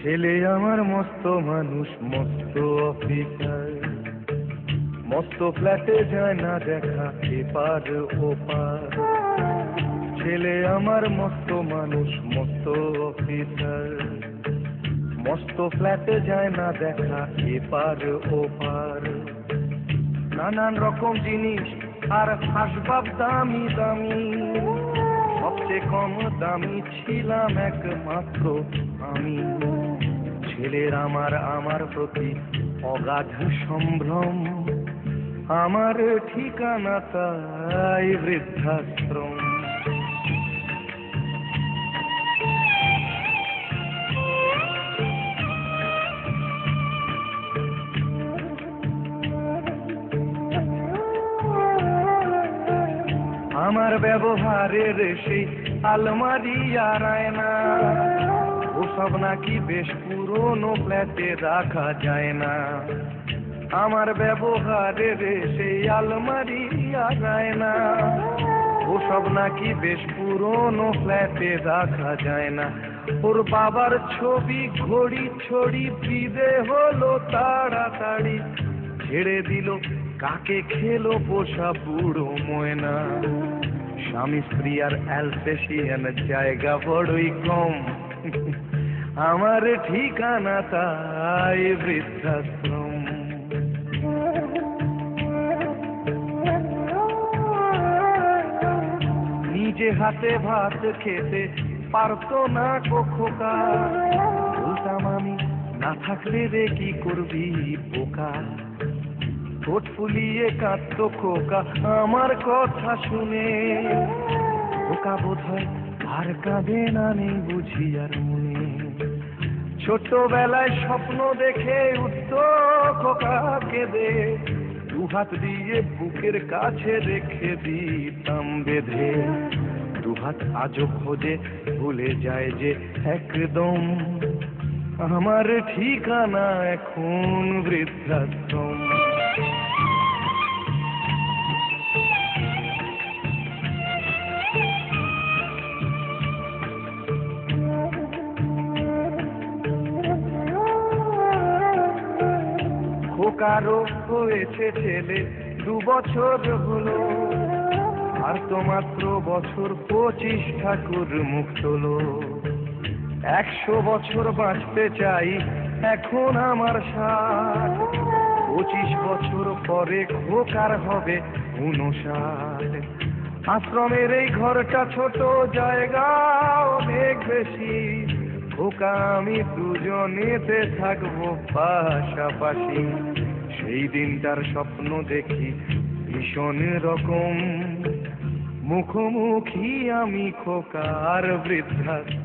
ছেলে আমার মস্ত মানুষ, মস্ত অফিসার, মস্ত ফ্ল্যাটে যায় না দেখা এপার ওপার। ছেলে আমার মস্ত মানুষ, মস্ত অফিসার, মস্ত ফ্ল্যাটে যায় না দেখা এপার ওপার। নানান রকম জিনিস আর আসবাব দামি দামি, সবচেয়ে কম দামি ছিলাম একমাত্র আমি। ছেলের আমার প্রতি অগাধ সম্ভ্রম, আমার ঠিকানা তাই বৃদ্ধাশ্রম। আমার ব্যবহারের সেই আলমারি আর আয়না, ওসব নাকি বেশ পুরনো ফ্ল্যাটে রাখা যায় না। আমার ব্যবহারের সেই আলমারি আর আয়না, ওসব নাকি বেশ পুরনো ফ্ল্যাটে রাখা যায় না। ওর বাবার ছবি ঘড়ি ছড়ি বিদে হলো তাড়াতাড়ি, ছেড়ে দিল কাকে খেলো পোষা বুড়ো ময়না। স্বামী স্ত্রী আর অ্যালসেশিয়ান জায়গা বড়ই কম, আমার ঠিকানা তাই বৃদ্ধাশ্রম। নিজে হাতে ভাত খেতে পারতো না খোকা, বলতাম আমি না থাকলে রে কি করবি পোকা। ঠোঁট ফুলিয়ে কাঁদতো খোকা আমার কথা শুনে, খোকা বোধহয় আর কাঁদে না, নেই বুঝি আর মনে। ছোটবেলায় স্বপ্ন দেখে উঠতো খোকা কেঁদে, দুহাত দিয়ে বুকের কাছে রেখে দিতাম বেঁধে। দুহাত আজও খোঁজে ভুলে যায় যে একদম, আমার ঠিকানা এখন বৃদ্ধাশ্রম। খোকারও হয়েছে ছেলে 2 বছর হলো, আর তো মাত্র বছর 25 ঠাকুর মুখ তোলো। 100 বছর বাঁচতে চাই এখন আমার 60, 25 বছর পরে খোকার হবে 59। আশ্রমের এই ঘরটা ছোট, জায়গা অনেক বেশি, খোকা আমি দুজনেতে থাকবো পাশাপাশি। সেই দিনটার স্বপ্ন দেখি ভীষণ রকম, মুখোমুখি আমি খোকার বৃদ্ধাশ্রম।